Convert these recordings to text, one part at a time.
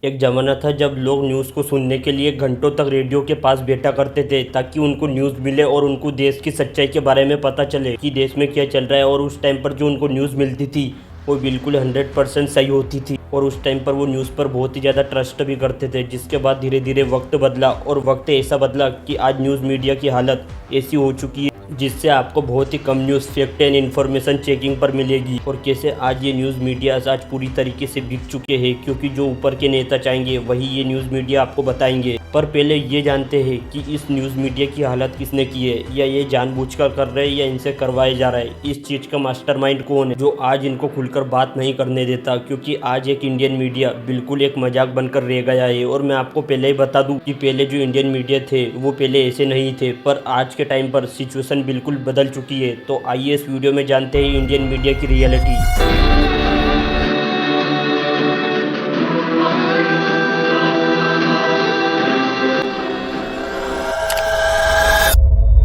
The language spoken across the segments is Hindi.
एक ज़माना था जब लोग न्यूज़ को सुनने के लिए घंटों तक रेडियो के पास बैठा करते थे ताकि उनको न्यूज़ मिले और उनको देश की सच्चाई के बारे में पता चले कि देश में क्या चल रहा है। और उस टाइम पर जो उनको न्यूज़ मिलती थी वो बिल्कुल 100% सही होती थी और उस टाइम पर वो न्यूज़ पर बहुत ही ज़्यादा ट्रस्ट भी करते थे। जिसके बाद धीरे धीरे वक्त बदला और वक्त ऐसा बदला कि आज न्यूज़ मीडिया की हालत ऐसी हो चुकी है जिससे आपको बहुत ही कम news fact and information checking पर मिलेगी। और कैसे आज ये न्यूज़ मीडिया आज पूरी तरीके से बिक चुके हैं क्योंकि जो ऊपर के नेता चाहेंगे वही ये न्यूज़ मीडिया आपको बताएंगे। पर पहले ये जानते हैं कि इस न्यूज़ मीडिया की हालत किसने की है, या ये जानबूझकर कर रहे हैं या इनसे करवाया जा रहा है। इस चीज़ का मास्टरमाइंड कौन है जो आज इनको खुलकर बात नहीं करने देता, क्योंकि आज एक इंडियन मीडिया बिल्कुल एक मजाक बनकर रह गया है। और मैं आपको पहले ही बता दूं कि पहले जो इंडियन मीडिया थे वो पहले ऐसे नहीं थे, पर आज के टाइम पर सिचुएशन बिल्कुल बदल चुकी है। तो आइए इस वीडियो में जानते हैं इंडियन मीडिया की रियलिटी।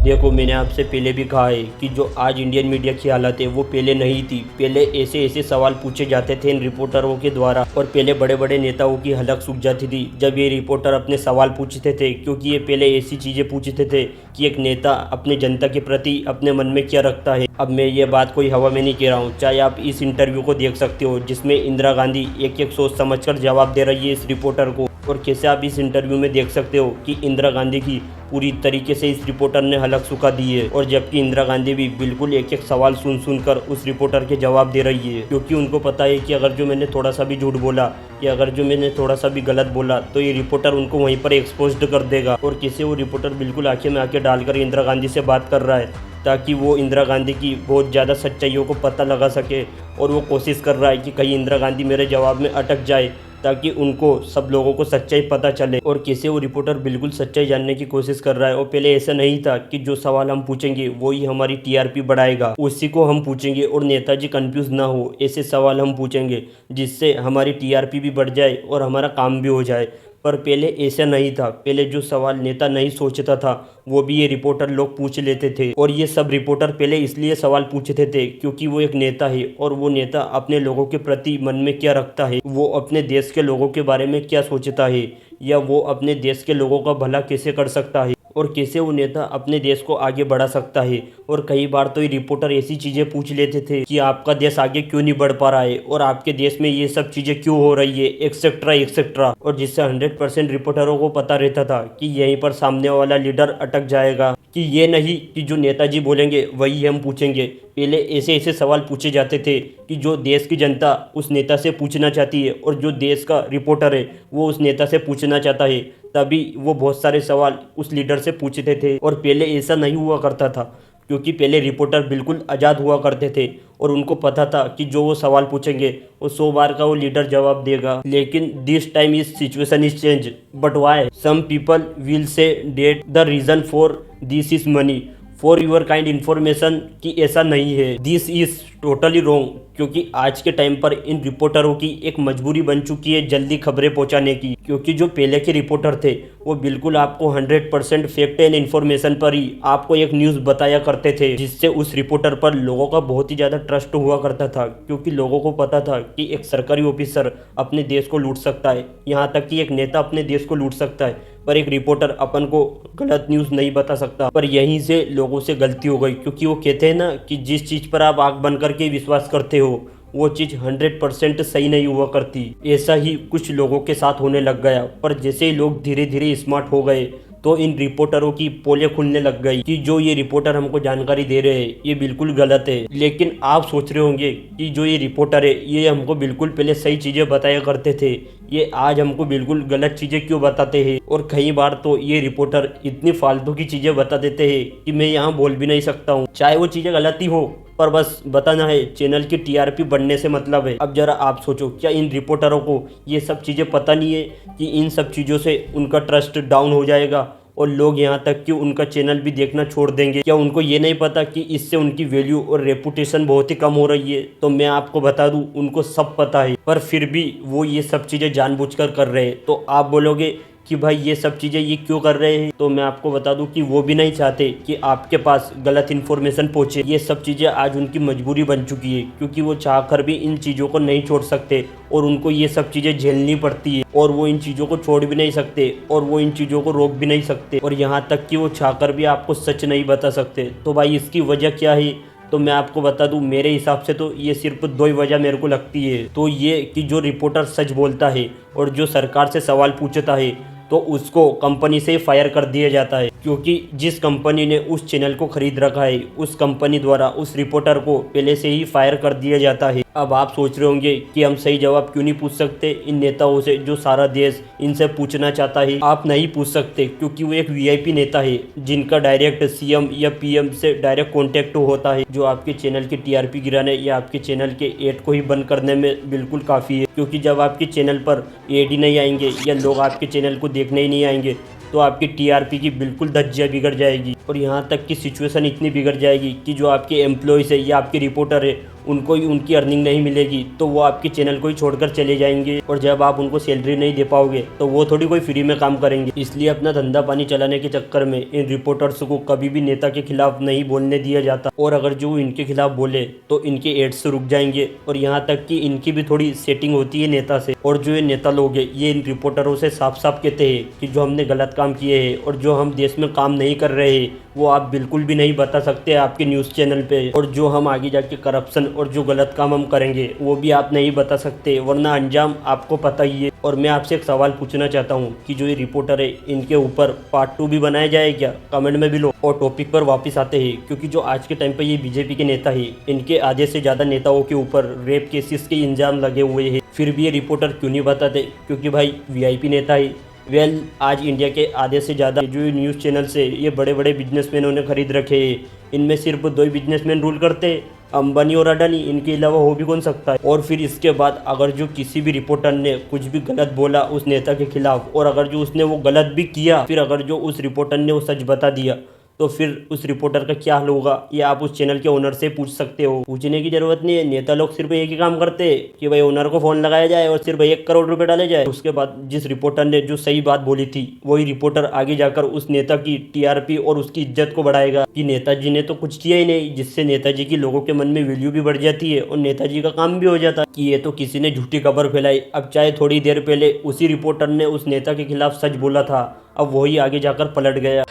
देखो, मैंने आपसे पहले भी कहा है कि जो आज इंडियन मीडिया की हालत है वो पहले नहीं थी। पहले ऐसे ऐसे सवाल पूछे जाते थे इन रिपोर्टरों के द्वारा और पहले बड़े बड़े नेताओं की हलक सूख जाती थी जब ये रिपोर्टर अपने सवाल पूछते थे, क्योंकि ये पहले ऐसी चीज़ें पूछते थे कि एक नेता अपने जनता के प्रति अपने मन में क्या रखता है। अब मैं ये बात कोई हवा में नहीं कह रहा हूँ, चाहे आप इस इंटरव्यू को देख सकते हो जिसमें इंदिरा गांधी एक एक सोच समझकर जवाब दे रही है इस रिपोर्टर को। और कैसे आप इस इंटरव्यू में देख सकते हो कि इंदिरा गांधी की पूरी तरीके से इस रिपोर्टर ने हलक सुखा दी है, और जबकि इंदिरा गांधी भी बिल्कुल एक एक सवाल सुन सुनकर उस रिपोर्टर के जवाब दे रही है, क्योंकि उनको पता है कि अगर जो मैंने थोड़ा सा भी झूठ बोला या अगर जो मैंने थोड़ा सा भी गलत बोला तो ये रिपोर्टर उनको वहीं पर एक्सपोज्ड कर देगा। और कैसे वो रिपोर्टर बिल्कुल आंखें में आंखें डालकर इंदिरा गांधी से बात कर रहा है ताकि वो इंदिरा गांधी की बहुत ज़्यादा सच्चाइयों को पता लगा सके, और वो कोशिश कर रहा है कि कहीं इंदिरा गांधी मेरे जवाब में अटक जाए ताकि उनको सब लोगों को सच्चाई पता चले। और कैसे वो रिपोर्टर बिल्कुल सच्चाई जानने की कोशिश कर रहा है। और पहले ऐसा नहीं था कि जो सवाल हम पूछेंगे वही हमारी टीआरपी बढ़ाएगा, उसी को हम पूछेंगे और नेताजी कंफ्यूज ना हो ऐसे सवाल हम पूछेंगे जिससे हमारी टीआरपी भी बढ़ जाए और हमारा काम भी हो जाए। पर पहले ऐसा नहीं था। पहले जो सवाल नेता नहीं सोचता था वो भी ये रिपोर्टर लोग पूछ लेते थे, और ये सब रिपोर्टर पहले इसलिए सवाल पूछते थे क्योंकि वो एक नेता है और वो नेता अपने लोगों के प्रति मन में क्या रखता है, वो अपने देश के लोगों के बारे में क्या सोचता है, या वो अपने देश के लोगों का भला कैसे कर सकता है, और कैसे वो नेता अपने देश को आगे बढ़ा सकता है। और कई बार तो ये रिपोर्टर ऐसी चीज़ें पूछ लेते थे कि आपका देश आगे क्यों नहीं बढ़ पा रहा है और आपके देश में ये सब चीज़ें क्यों हो रही है, एक्सेट्रा एक्सेट्रा। और जिससे 100% रिपोर्टरों को पता रहता था कि यहीं पर सामने वाला लीडर अटक जाएगा, कि ये नहीं कि जो नेताजी बोलेंगे वही हम पूछेंगे। पहले ऐसे ऐसे सवाल पूछे जाते थे कि जो देश की जनता उस नेता से पूछना चाहती है और जो देश का रिपोर्टर है वो उस नेता से पूछना चाहता है, तभी वो बहुत सारे सवाल उस लीडर से पूछते थे। और पहले ऐसा नहीं हुआ करता था क्योंकि पहले रिपोर्टर बिल्कुल आज़ाद हुआ करते थे और उनको पता था कि जो वो सवाल पूछेंगे वो 100 बार का वो लीडर जवाब देगा। लेकिन this time is situation is change, but why some people will say that the reason for this is money for your kind information, कि ऐसा नहीं है, दिस इज टोटली रॉन्ग। क्योंकि आज के टाइम पर इन रिपोर्टरों की एक मजबूरी बन चुकी है जल्दी खबरें पहुंचाने की, क्योंकि जो पहले के रिपोर्टर थे वो बिल्कुल आपको 100% फैक्ट एंड इन्फॉर्मेशन पर ही आपको एक न्यूज़ बताया करते थे, जिससे उस रिपोर्टर पर लोगों का बहुत ही ज़्यादा ट्रस्ट हुआ करता था। क्योंकि लोगों को पता था कि एक सरकारी ऑफिसर अपने देश को लूट सकता है, यहाँ तक कि एक नेता अपने देश को लूट सकता है, पर एक रिपोर्टर अपन को गलत न्यूज़ नहीं बता सकता। पर यहीं से लोगों से गलती हो गई, क्योंकि वो कहते हैं ना कि जिस चीज़ पर आप आँख बंद करके विश्वास करते हो वो चीज़ 100% सही नहीं हुआ करती। ऐसा ही कुछ लोगों के साथ होने लग गया। पर जैसे ही लोग धीरे धीरे स्मार्ट हो गए तो इन रिपोर्टरों की पोलें खुलने लग गई कि जो ये रिपोर्टर हमको जानकारी दे रहे हैं ये बिल्कुल गलत है। लेकिन आप सोच रहे होंगे कि जो ये रिपोर्टर है ये हमको बिल्कुल पहले सही चीज़ें बताया करते थे, ये आज हमको बिल्कुल गलत चीज़ें क्यों बताते हैं। और कई बार तो ये रिपोर्टर इतनी फालतू की चीज़ें बता देते हैं कि मैं यहाँ बोल भी नहीं सकता हूँ, चाहे वो चीज़ें गलत ही हो, पर बस बताना है, चैनल की टीआरपी बढ़ने से मतलब है। अब जरा आप सोचो, क्या इन रिपोर्टरों को ये सब चीज़ें पता नहीं है कि इन सब चीज़ों से उनका ट्रस्ट डाउन हो जाएगा और लोग यहाँ तक कि उनका चैनल भी देखना छोड़ देंगे? क्या उनको ये नहीं पता कि इससे उनकी वैल्यू और रेपुटेशन बहुत ही कम हो रही है? तो मैं आपको बता दूं, उनको सब पता है, पर फिर भी वो ये सब चीज़ें जानबूझकर कर रहे हैं। तो आप बोलोगे कि भाई ये सब चीज़ें ये क्यों कर रहे हैं, तो मैं आपको बता दूं कि वो भी नहीं चाहते कि आपके पास गलत इन्फॉर्मेशन पहुंचे। ये सब चीज़ें आज उनकी मजबूरी बन चुकी है, क्योंकि वो चाहकर भी इन चीज़ों को नहीं छोड़ सकते और उनको ये सब चीज़ें झेलनी पड़ती है और वो इन चीज़ों को छोड़ भी नहीं सकते और वो इन चीज़ों को रोक भी नहीं सकते और यहाँ तक कि वो चाहकर भी आपको सच नहीं बता सकते। तो भाई इसकी वजह क्या है, तो मैं आपको बता दूं, मेरे हिसाब से तो ये सिर्फ दो ही वजह मेरे को लगती है। तो ये कि जो रिपोर्टर सच बोलता है और जो सरकार से सवाल पूछता है तो उसको कंपनी से फायर कर दिया जाता है, क्योंकि जिस कंपनी ने उस चैनल को खरीद रखा है उस कंपनी द्वारा उस रिपोर्टर को पहले से ही फायर कर दिया जाता है। अब आप सोच रहे होंगे कि हम सही जवाब क्यों नहीं पूछ सकते इन नेताओं से जो सारा देश इनसे पूछना चाहता है। आप नहीं पूछ सकते क्योंकि वो एक वीआईपी नेता है जिनका डायरेक्ट सीएम या पीएम से डायरेक्ट कॉन्टेक्ट होता है, जो आपके चैनल की टीआरपी गिराने या आपके चैनल के एड को ही बंद करने में बिल्कुल काफ़ी है। क्योंकि जब आपके चैनल पर एड ही नहीं आएंगे या लोग आपके चैनल को देखने ही नहीं आएंगे तो आपकी टीआरपी की बिल्कुल धज्जियाँ बिगड़ जाएगी और यहाँ तक कि सिचुएशन इतनी बिगड़ जाएगी कि जो आपके एम्प्लॉयज़ है या आपके रिपोर्टर है उनको ही उनकी अर्निंग नहीं मिलेगी तो वो आपके चैनल को ही छोड़कर चले जाएंगे और जब आप उनको सैलरी नहीं दे पाओगे तो वो थोड़ी कोई फ्री में काम करेंगे। इसलिए अपना धंधा पानी चलाने के चक्कर में इन रिपोर्टर्स को कभी भी नेता के खिलाफ नहीं बोलने दिया जाता और अगर जो इनके खिलाफ बोले तो इनके एड्स रुक जाएंगे और यहाँ तक कि इनकी भी थोड़ी सेटिंग होती है नेता से। और जो ये नेता लोग हैं ये इन रिपोर्टरों से साफ साफ कहते हैं कि जो हमने गलत काम किए हैं और जो हम देश में काम नहीं कर रहे हैं वो आप बिल्कुल भी नहीं बता सकते आपके न्यूज़ चैनल पे, और जो हम आगे जाके करप्शन और जो गलत काम हम करेंगे वो भी आप नहीं बता सकते, वरना अंजाम आपको पता ही है। और मैं आपसे एक सवाल पूछना चाहता हूँ कि जो ये रिपोर्टर है इनके ऊपर पार्ट 2 भी बनाया जाए क्या, कमेंट में भी लो। और टॉपिक पर वापस आते हैं, क्योंकि जो आज के टाइम पे ये बीजेपी के नेता है इनके आधे से ज़्यादा नेताओं के ऊपर रेप केसेस के इल्जाम लगे हुए हैं, फिर भी ये रिपोर्टर क्यों नहीं बताते, क्योंकि भाई वीआईपी नेता है। आज इंडिया के आधे से ज़्यादा जो न्यूज़ चैनल से ये बड़े बड़े बिजनेसमैनों ने खरीद रखे हैं, इनमें सिर्फ 2 ही बिजनेसमैन रूल करते हैं, अंबानी और अडानी, इनके अलावा हो भी कौन सकता है। और फिर इसके बाद अगर जो किसी भी रिपोर्टर ने कुछ भी गलत बोला उस नेता के खिलाफ और अगर जो उसने वो गलत भी किया, फिर अगर जो उस रिपोर्टर ने वो सच बता दिया तो फिर उस रिपोर्टर का क्या हाल होगा, ये आप उस चैनल के ओनर से पूछ सकते हो। पूछने की जरूरत नहीं है, नेता लोग सिर्फ एक ही काम करते हैं कि भाई ओनर को फोन लगाया जाए और सिर्फ 1 करोड़ रुपए डाले जाए। उसके बाद जिस रिपोर्टर ने जो सही बात बोली थी वही रिपोर्टर आगे जाकर उस नेता की टीआरपी और उसकी इज्जत को बढ़ाएगा कि नेताजी ने तो कुछ किया ही नहीं, जिससे नेताजी की लोगों के मन में वैल्यू भी बढ़ जाती है और नेताजी का काम भी हो जाता है कि ये तो किसी ने झूठी खबर फैलाई। अब चाहे थोड़ी देर पहले उसी रिपोर्टर ने उस नेता के खिलाफ सच बोला था, अब वही आगे जाकर पलट गया,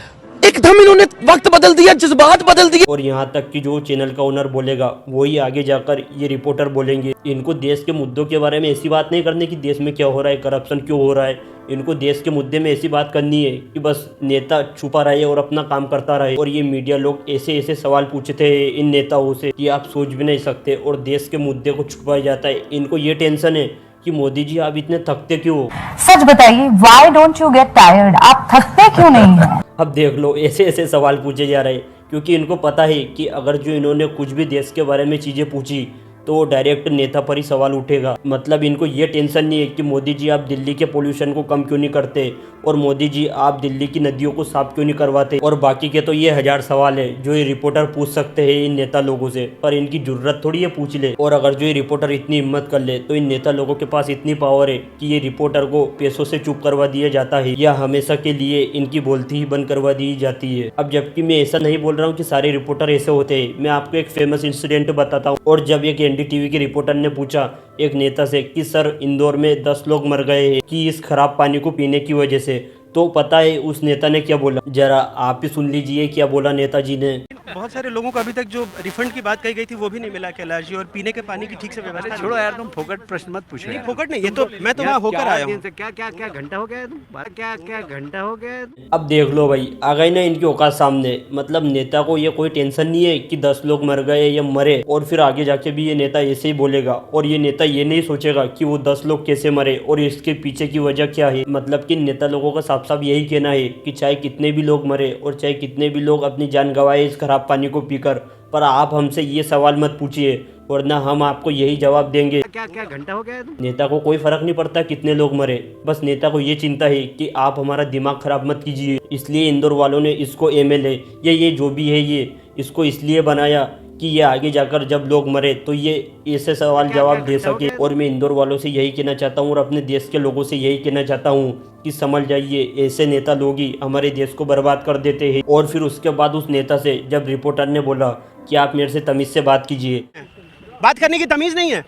एकदम इन्होंने वक्त बदल दिया, जज्बात बदल दिए। और यहाँ तक कि जो चैनल का ओनर बोलेगा वही आगे जाकर ये रिपोर्टर बोलेंगे। इनको देश के मुद्दों के बारे में ऐसी बात नहीं करनी कि देश में क्या हो रहा है, करप्शन क्यों हो रहा है, इनको देश के मुद्दे में ऐसी बात करनी है कि बस नेता छुपा रहे और अपना काम करता रहे। और ये मीडिया लोग ऐसे ऐसे सवाल पूछते हैं इन नेताओं से कि आप सोच भी नहीं सकते, और देश के मुद्दे को छुपाया जाता है। इनको ये टेंशन है कि मोदी जी आप इतने थकते क्यों हो, सच बताइए, why don't you get tired, आप थकते क्यों नहीं हैं? अब देख लो ऐसे ऐसे सवाल पूछे जा रहे हैं, क्योंकि इनको पता है कि अगर जो इन्होंने कुछ भी देश के बारे में चीज़ें पूछी तो डायरेक्ट नेता पर ही सवाल उठेगा। मतलब इनको ये टेंशन नहीं है कि मोदी जी आप दिल्ली के पोल्यूशन को कम क्यों नहीं करते और मोदी जी आप दिल्ली की नदियों को साफ क्यों नहीं करवाते, और बाकी के तो ये 1000 सवाल है जो ये रिपोर्टर पूछ सकते हैं इन नेता लोगों से, पर इनकी जरूरत थोड़ी है पूछ ले। और अगर जो ये रिपोर्टर इतनी हिम्मत कर ले तो इन नेता लोगों के पास इतनी पावर है कि ये रिपोर्टर को पैसों से चुप करवा दिया जाता है या हमेशा के लिए इनकी बोलती ही बंद करवा दी जाती है। अब जबकि मैं ऐसा नहीं बोल रहा हूँ कि सारे रिपोर्टर ऐसे होते हैं, मैं आपको एक फेमस इंसिडेंट बताता हूँ। और जब एक एनडीटीवी के रिपोर्टर ने पूछा एक नेता से कि सर इंदौर में 10 लोग मर गए हैं कि इस खराब पानी को पीने की वजह से, तो पता है उस नेता ने क्या बोला, जरा आप ही सुन लीजिए क्या बोला नेताजी ने। बहुत सारे लोगों को अभी तक जो रिफंड की बात कही गई थी वो भी नहीं मिला कैलाश जी, और पीने के पानी की ठीक से व्यवस्था छोड़ो यार, तुम फोकट प्रश्न मत पूछो। नहीं फोकट नहीं, ये तो मैं तो वहाँ होकर आया हूँ। क्या क्या क्या घंटा हो गया तुम, क्या घंटा हो गया। अब देख लो भाई, आ गई ना इनकी औकात सामने। मतलब नेता को ये कोई टेंशन नहीं है कि 10 लोग मर गए या मरे, और फिर आगे जाके भी ये नेता ऐसे ही बोलेगा, और ये नेता ये नहीं सोचेगा कि वो 10 लोग कैसे मरे और इसके पीछे की वजह क्या है। मतलब कि नेता लोगों का साफ साफ यही कहना है कि चाहे कितने भी लोग मरे और चाहे कितने भी लोग अपनी जान गंवाए इस खराब पानी को पीकर, पर आप हमसे ये सवाल मत पूछिए वरना हम आपको यही जवाब देंगे। क्या घंटा हो गया तुम। नेता को कोई फर्क नहीं पड़ता कितने लोग मरे, बस नेता को ये चिंता है कि आप हमारा दिमाग खराब मत कीजिए। इसलिए इंदौर वालों ने इसको एमएलए या ये जो भी है ये इसको इसलिए बनाया कि ये आगे जाकर जब लोग मरे तो ये ऐसे सवाल जवाब दे सके। और मैं इंदौर वालों से यही कहना चाहता हूँ और अपने देश के लोगों से यही कहना चाहता हूँ कि समझ जाइए, ऐसे नेता लोग ही हमारे देश को बर्बाद कर देते हैं। और फिर उसके बाद उस नेता से जब रिपोर्टर ने बोला कि आप मेरे से तमीज़ से बात कीजिए, बात करने की तमीज नहीं है।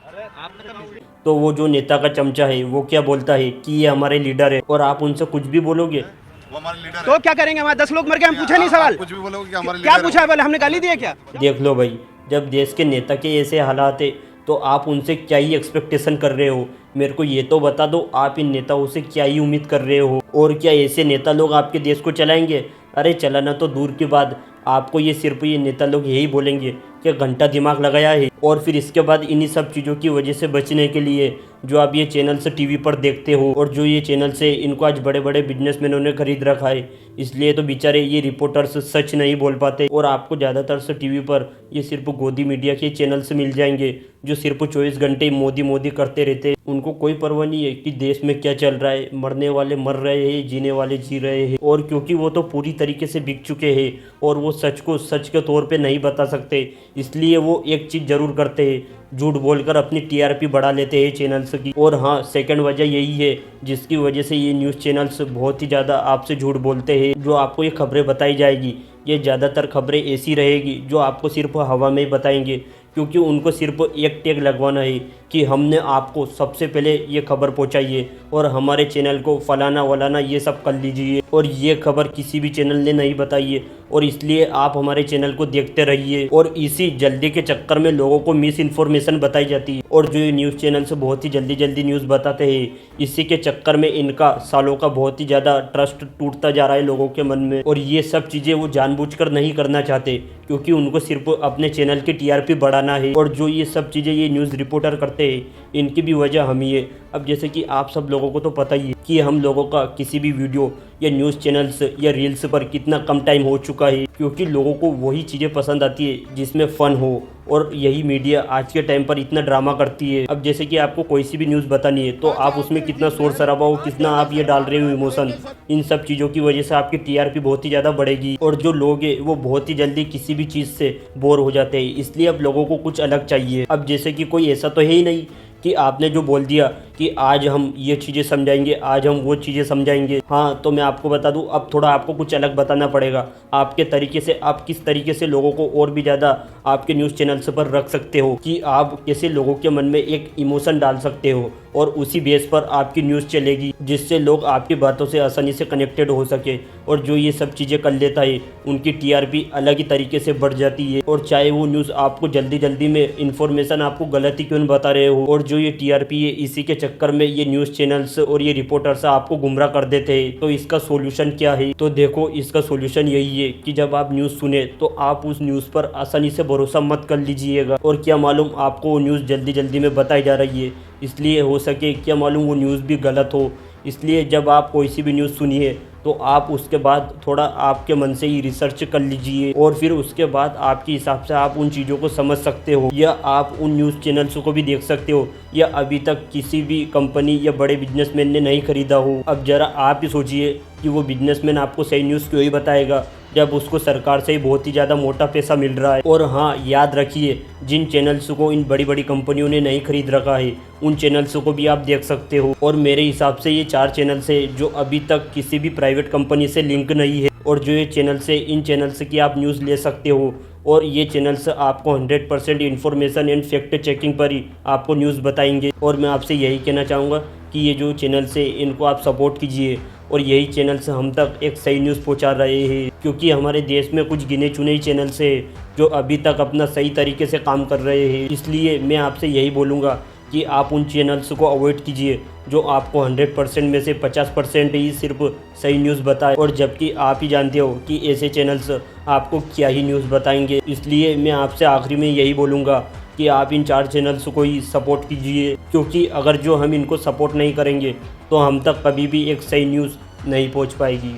तो वो जो नेता का चमचा है वो क्या बोलता है कि ये हमारे लीडर है और आप उनसे कुछ भी बोलोगे वो हमारे लीडर तो क्या करेंगे? हमारे 10 लोग मर गए, हम पूछा नहीं सवाल। कुछ भी बोलोगे कि हमारे क्या लीडर पूछा है? बोले हमने गाली दिया क्या? देख लो भाई, जब देश के नेता के ऐसे हालात है तो आप उनसे क्या ही एक्सपेक्टेशन कर रहे हो? मेरे को ये तो बता दो, आप इन नेताओं से क्या ही उम्मीद कर रहे हो? और क्या ऐसे नेता लोग आपके देश को चलाएंगे? अरे चलाना तो दूर की बात, आपको ये सिर्फ ये नेता लोग यही बोलेंगे कि घंटा दिमाग लगाया है। और फिर इसके बाद इन्हीं सब चीज़ों की वजह से बचने के लिए जो आप ये चैनल से टीवी पर देखते हो और जो ये चैनल से इनको आज बड़े बड़े बिजनेसमैनों ने खरीद रखा है, इसलिए तो बेचारे ये रिपोर्टर्स सच नहीं बोल पाते। और आपको ज़्यादातर से टीवी पर ये सिर्फ गोदी मीडिया के चैनल से मिल जाएंगे जो सिर्फ 24 घंटे मोदी मोदी करते रहते हैं। उनको कोई परवाह नहीं है कि देश में क्या चल रहा है, मरने वाले मर रहे हैं, जीने वाले जी रहे हैं। और क्योंकि वो तो पूरी तरीके से बिक चुके हैं और वो सच को सच के तौर पे नहीं बता सकते, इसलिए वो एक चीज़ ज़रूर करते हैं, झूठ बोलकर अपनी टीआरपी बढ़ा लेते हैं चैनल्स की। और हाँ, सेकंड वजह यही है जिसकी वजह से ये न्यूज़ चैनल्स बहुत ही ज़्यादा आपसे झूठ बोलते हैं। जो आपको ये खबरें बताई जाएगी, ये ज़्यादातर खबरें ऐसी रहेगी जो आपको सिर्फ हवा में ही बताएंगे, क्योंकि उनको सिर्फ एक टैग लगवाना है कि हमने आपको सबसे पहले ये खबर पहुंचाई है और हमारे चैनल को फलाना वलाना ये सब कर लीजिए। और ये खबर किसी भी चैनल ने नहीं बताई है और इसलिए आप हमारे चैनल को देखते रहिए। और इसी जल्दी के चक्कर में लोगों को मिस इन्फॉर्मेशन बताई जाती है और जो ये न्यूज़ चैनल से बहुत ही जल्दी न्यूज़ बताते हैं, इसी के चक्कर में इनका सालों का बहुत ही ज़्यादा ट्रस्ट टूटता जा रहा है लोगों के मन में। और ये सब चीज़ें वो जानबूझकर नहीं करना चाहते, क्योंकि उनको सिर्फ अपने चैनल की टीआरपी बढ़ाना है। और जो ये सब चीज़ें ये न्यूज़ रिपोर्टर करते हैं, इनकी भी वजह हम ही है। अब जैसे कि आप सब लोगों को तो पता ही है कि हम लोगों का किसी भी वीडियो या न्यूज़ चैनल्स या रील्स पर कितना कम टाइम हो चुका है, क्योंकि लोगों को वही चीज़ें पसंद आती है जिसमें फ़न हो। और यही मीडिया आज के टाइम पर इतना ड्रामा करती है। अब जैसे कि आपको कोई सी भी न्यूज़ बतानी है तो आप उसमें कितना शोर शराबा हो, कितना आप ये डाल रहे हो इमोशन, इन सब चीज़ों की वजह से आपकी टीआरपी बहुत ही ज़्यादा बढ़ेगी और जो लोग हैं वो बहुत ही जल्दी किसी भी चीज़ से बोर हो जाते हैं। इसलिए अब लोगों को कुछ अलग चाहिए। अब जैसे कि कोई ऐसा तो है ही नहीं कि आपने जो बोल दिया कि आज हम ये चीज़ें समझाएंगे, आज हम वो चीज़ें समझाएंगे। हाँ, तो मैं आपको बता दूं, अब थोड़ा आपको कुछ अलग बताना पड़ेगा आपके तरीके से। आप किस तरीके से लोगों को और भी ज़्यादा आपके न्यूज़ चैनल्स पर रख सकते हो, कि आप कैसे लोगों के मन में एक इमोशन डाल सकते हो और उसी बेस पर आपकी न्यूज़ चलेगी, जिससे लोग आपकी बातों से आसानी से कनेक्टेड हो सके। और जो ये सब चीज़ें कर लेता है उनकी टीआरपी अलग ही तरीके से बढ़ जाती है। और चाहे वो न्यूज़ आपको जल्दी में इन्फॉर्मेशन आपको गलत ही क्यों नहीं बता रहे हो, और जो ये टीआरपी है इसी के चक्कर में ये न्यूज़ चैनल्स और ये रिपोर्टर्स आपको गुमराह कर देते हैं। तो इसका सोल्यूशन क्या है? तो देखो, इसका सोल्यूशन यही है कि जब आप न्यूज़ सुने तो आप उस न्यूज़ पर आसानी से भरोसा मत कर लीजिएगा। और क्या मालूम आपको वो न्यूज़ जल्दी में बताई जा रही है, इसलिए हो सके क्या मालूम वो न्यूज़ भी गलत हो। इसलिए जब आप कोई सी भी न्यूज़ सुनिए तो आप उसके बाद थोड़ा आपके मन से ही रिसर्च कर लीजिए और फिर उसके बाद आपके हिसाब से आप उन चीज़ों को समझ सकते हो, या आप उन न्यूज़ चैनल्स को भी देख सकते हो या अभी तक किसी भी कंपनी या बड़े बिजनेसमैन ने नहीं खरीदा हो। अब ज़रा आप ही सोचिए कि वो बिजनेसमैन आपको सही न्यूज़ क्यों ही बताएगा जब उसको सरकार से ही बहुत ही ज़्यादा मोटा पैसा मिल रहा है। और हाँ, याद रखिए, जिन चैनल्स को इन बड़ी बड़ी कंपनियों ने नहीं खरीद रखा है उन चैनल्स को भी आप देख सकते हो। और मेरे हिसाब से ये 4 चैनल्स है जो अभी तक किसी भी प्राइवेट कंपनी से लिंक नहीं है, और जो ये चैनल्स है इन चैनल्स की आप न्यूज़ ले सकते हो। और ये चैनल्स आपको 100% इन्फॉर्मेशन एंड फैक्ट चेकिंग पर ही आपको न्यूज़ बताएंगे। और मैं आपसे यही कहना चाहूँगा कि ये जो चैनल्स है इनको आप सपोर्ट कीजिए और यही चैनल्स हम तक एक सही न्यूज़ पहुंचा रहे हैं, क्योंकि हमारे देश में कुछ गिने चुने ही चैनल्स हैं जो अभी तक अपना सही तरीके से काम कर रहे हैं। इसलिए मैं आपसे यही बोलूँगा कि आप उन चैनल्स को अवॉइड कीजिए जो आपको 100% में से 50% ही सिर्फ सही न्यूज़ बताए, और जबकि आप ही जानते हो कि ऐसे चैनल्स आपको क्या ही न्यूज़ बताएंगे। इसलिए मैं आपसे आखिरी में यही बोलूँगा कि आप इन 4 चैनल्स को ही सपोर्ट कीजिए, क्योंकि अगर जो हम इनको सपोर्ट नहीं करेंगे तो हम तक कभी भी एक सही न्यूज़ नहीं पहुंच पाएगी।